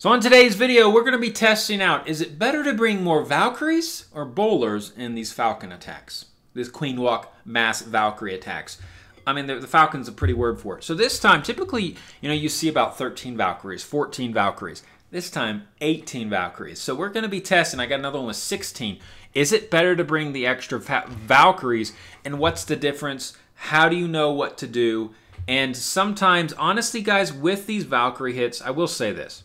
So in today's video, we're going to be testing out, is it better to bring more Valkyries or Bowlers in these Falcon attacks? This Queen Walk mass Valkyrie attacks. I mean, the Falcon's a pretty word for it. So this time, typically, you see about 13 Valkyries, 14 Valkyries. This time, 18 Valkyries. So we're going to be testing. I got another one with 16. Is it better to bring the extra Valkyries? And what's the difference? How do you know what to do? And sometimes, honestly, guys, with these Valkyrie hits, I will say this.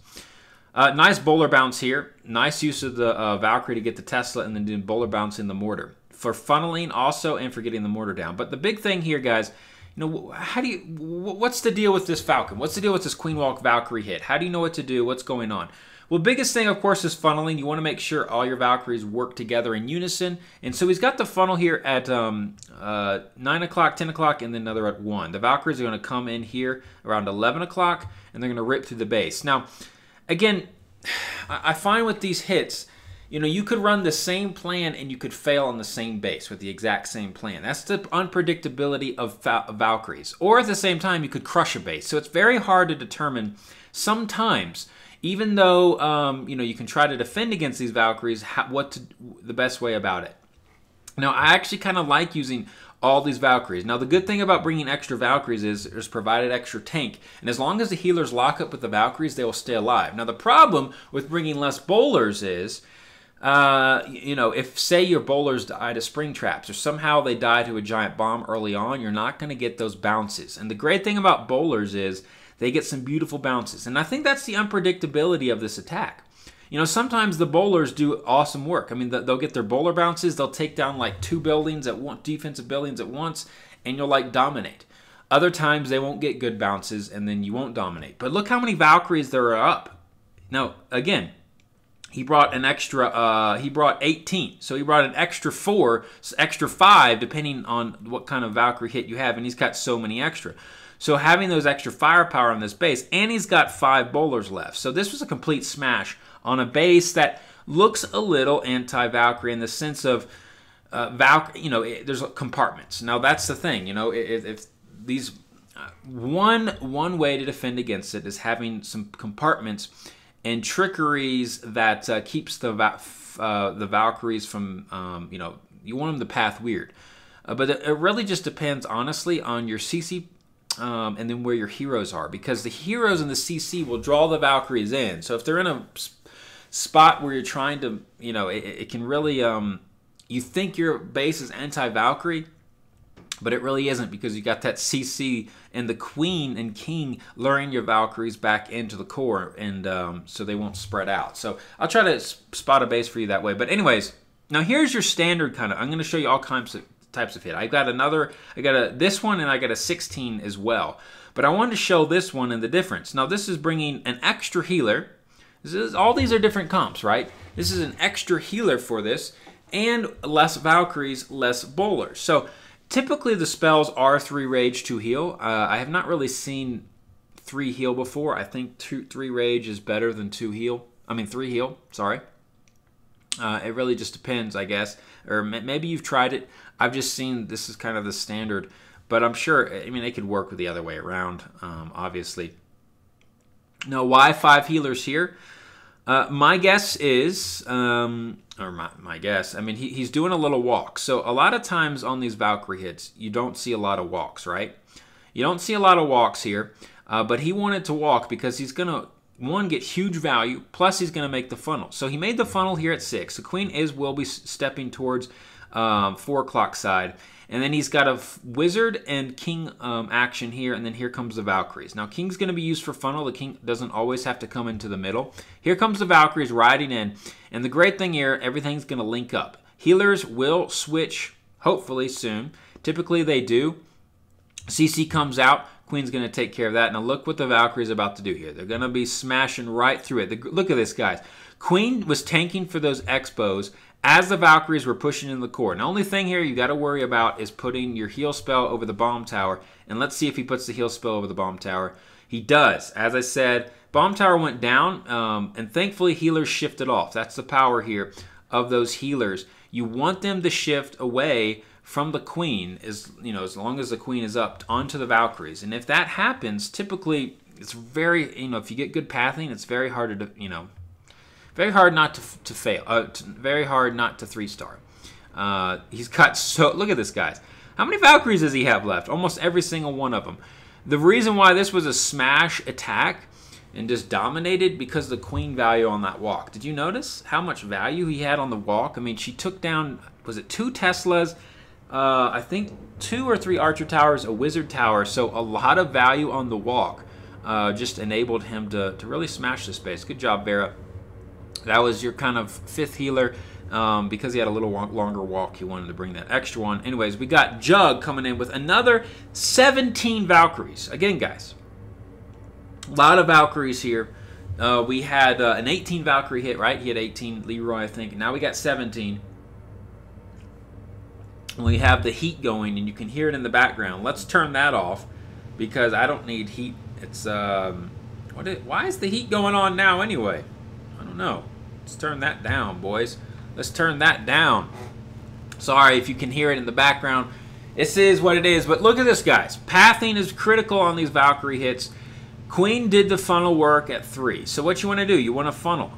Nice bowler bounce here. Nice use of the Valkyrie to get the Tesla and then do bowler bounce in the mortar. For funneling also and for getting the mortar down. But the big thing here, guys, what's the deal with this Falcon? What's the deal with this Queen Walk Valkyrie hit? How do you know what to do? What's going on? Well, biggest thing, of course, is funneling. You want to make sure all your Valkyries work together in unison. And so he's got the funnel here at 9 o'clock, 10 o'clock, and then another at 1. The Valkyries are going to come in here around 11 o'clock, and they're going to rip through the base. Now, again, I find with these hits, you could run the same plan and you could fail on the same base with the exact ssame plan. That's the unpredictability of Valkyries. Or at the same time, you could crush a base. So it's very hard to determine sometimes, even though you can try to defend against these Valkyries, the best way about it. Now, I actually kind of like using all these Valkyries. Now, the good thing about bringing extra Valkyries is there's provided extra tank. And as long as the healers lock up with the Valkyries, they will stay alive. Now, the problem with bringing less bowlers is, if, say, your bowlers die to spring traps or somehow they die to a giant bomb early on, you're not going to get those bounces. And the great thing about bowlers is they get some beautiful bounces. And I think that's the unpredictability of this attack. Sometimes the bowlers do awesome work. I mean, they'll get their bowler bounces. They'll take down like 2 buildings at once, defensive buildings at once, and you'll like dominate. Other times they won't get good bounces, and then you won't dominate. But look how many Valkyries there are up. Now, again, he brought an extra. He brought 18, so he brought an extra 4, extra 5, depending on what kind of Valkyrie hit you have, and he's got so many extra. So having those extra firepower on this base, and he's got 5 bowlers left. So this was a complete smash on a base that looks a little anti-Valkyrie in the sense of there's compartments. Now that's the thing, if these one way to defend against it is having some compartments and trickeries that keeps the Valkyries from you want them to path weird, but it really just depends honestly on your CC. And then where your heroes are, because the heroes in the CC will draw the Valkyries in. So if they're in a spot where you're trying to, it can really, you think your base is anti-Valkyrie, but it really isn't, because you got that CC and the Queen and King luring your Valkyries back into the core, and so they won't spread out. So I'll try to spot a base for you that way. But anyways, now here's your standard kind of, I'm going to show you all types of hit. I got this one, and I got a 16 as well. But I wanted to show this one and the difference. Now this is bringing an extra healer. All these are different comps, right? This is an extra healer for this, and less Valkyries, less bowlers. So typically the spells are 3 rage, 2 heal. I have not really seen 3 heal before. I think 3 rage is better than 3 heal. Sorry. It really just depends, I guess. Or maybe you've tried it. I've just seen this is kind of the standard. But I'm sure, it could work with the other way around, obviously. Now, why 5 healers here? My guess is, my guess, he's doing a little walk. So a lot of times on these Valkyrie hits, you don't see a lot of walks, right? You don't see a lot of walks here. But he wanted to walk because he's going to, one, get huge value, plus he's going to make the funnel. So he made the funnel here at 6. The Queen will be stepping towards 4 o'clock side. And then he's got a Wizard and King action here, and then here comes the Valkyries. Now, King's going to be used for funnel. The King doesn't always have to come into the middle. Here comes the Valkyries riding in. And the great thing here, everything's going to link up. Healers will switch, hopefully, soon. Typically, they do. CC comes out. Queen's going to take care of that. Now look what the Valkyrie's about to do here. They're going to be smashing right through it. Look at this, guys. Queen was tanking for those Expos as the Valkyries were pushing in the core. And the only thing here you got to worry about is putting your heal spell over the bomb tower. And let's see if he puts the heal spell over the bomb tower. He does. As I said, bomb tower went down, and thankfully healers shifted off. That's the power here of those healers. You want them to shift away from the Queen, as long as the Queen is up, onto the Valkyries. And if that happens, typically it's very, if you get good pathing, it's very hard to, very hard not to fail. Very hard not to 3-star. He's got look at this, guys. How many Valkyries does he have left? Almost every single one of them. The reason why this was a smash attack and just dominated because the queen value on that walk. Did you notice how much value he had on the walk? I mean, she took down, was it 2 Teslas? I think 2 or 3 Archer Towers, a Wizard Tower. So a lot of value on the walk just enabled him to really smash this base. Good job, Vera. That was your kind of 5th healer. Because he had a little longer walk, he wanted to bring that extra one. Anyways, we got Jug coming in with another 17 Valkyries. Again, guys, a lot of Valkyries here. We had an 18 Valkyrie hit, right? He had 18, Leroy, I think. Now we got 17. We have the heat going, and you can hear it in the background. Let's turn that off because I don't need heat. It's why is the heat going on now anyway? I don't know. Let's turn that down, boys. Let's turn that down. Sorry if you can hear it in the background. This is what it is. But look at this, guys. Pathing is critical on these Valkyrie hits. Queen did the funnel work at 3. So what you want to do, you want to funnel.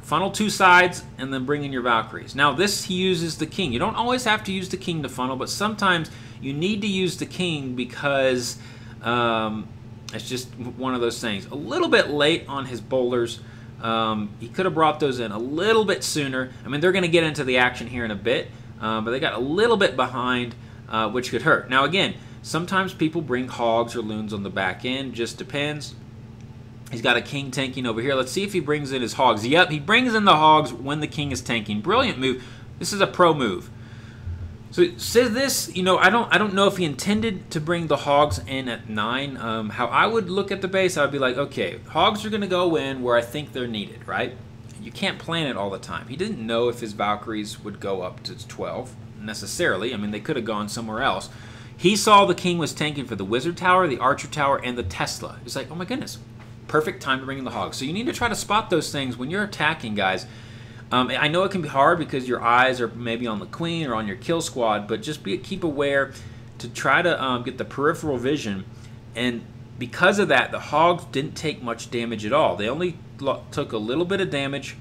Funnel 2 sides and then bring in your Valkyries. Now this, he uses the king. You don't always have to use the king to funnel, but sometimes you need to use the king because it's just one of those things. A little bit late on his bowlers. He could have brought those in a little bit sooner. I mean, they're going to get into the action here in a bit, but they got a little bit behind, which could hurt. Now, again, sometimes people bring hogs or loons on the back end. Just depends. He's got a king tanking over here. Let's see if he brings in his hogs. Yep, he brings in the hogs when the king is tanking. Brilliant move. This is a pro move. So it says this, I don't know if he intended to bring the hogs in at 9. How I would look at the base, I would be like, okay, hogs are going to go in where I think they're needed, right? You can't plan it all the time. He didn't know if his Valkyries would go up to 12 necessarily. I mean, they could have gone somewhere else. He saw the king was tanking for the Wizard Tower, the Archer Tower, and the Tesla. He's like, oh my goodness, perfect time to bring in the hogs. So you need to try to spot those things when you're attacking, guys. I know it can be hard because your eyes are maybe on the queen or on your kill squad, but just keep aware to try to get the peripheral vision. And because of that, the hogs didn't take much damage at all. They only took a little bit of damage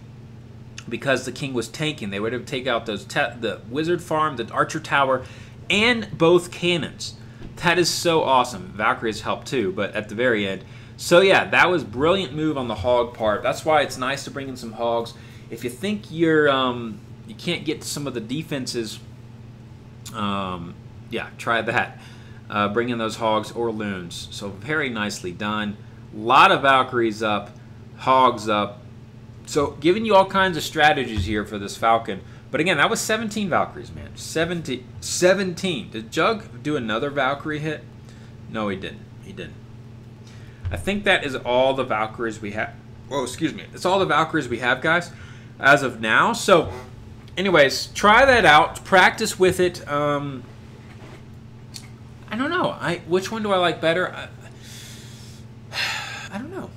because the king was tanking. They would have taken out the Wizard Farm, the Archer Tower, and both cannons. That is so awesome. Valkyries help too, but at the very end. So yeah, that was brilliant move on the hog part. That's why it's nice to bring in some hogs. If you think you can't get to some of the defenses, yeah, try that. Bring in those hogs or loons. So very nicely done. A lot of Valkyries up, hogs up. So giving you all kinds of strategies here for this Falcon. But again, that was 17 Valkyries, man. 17. Did Jug do another Valkyrie hit? No, he didn't. He didn't. I think that is all the Valkyries we have. Oh, excuse me. It's all the Valkyries we have, guys, as of now. So, anyways, try that out. Practice with it. I don't know. Which one do I like better? I don't know.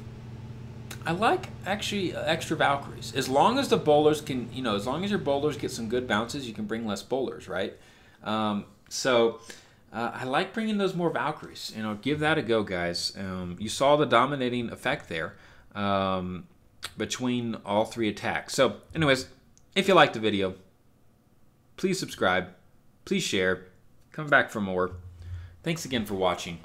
I like actually extra Valkyries. As long as the bowlers can, as long as your bowlers get some good bounces, you can bring less bowlers, right? I like bringing those more Valkyries. Give that a go, guys. You saw the dominating effect there between all 3 attacks. So, anyways, if you liked the video, please subscribe, please share, come back for more. Thanks again for watching.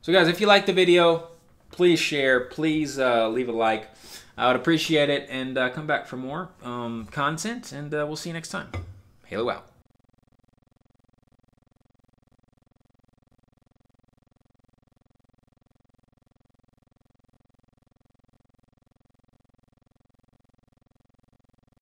So, guys, if you liked the video, please share, please leave a like. I would appreciate it, and come back for more content, and we'll see you next time. Halo out.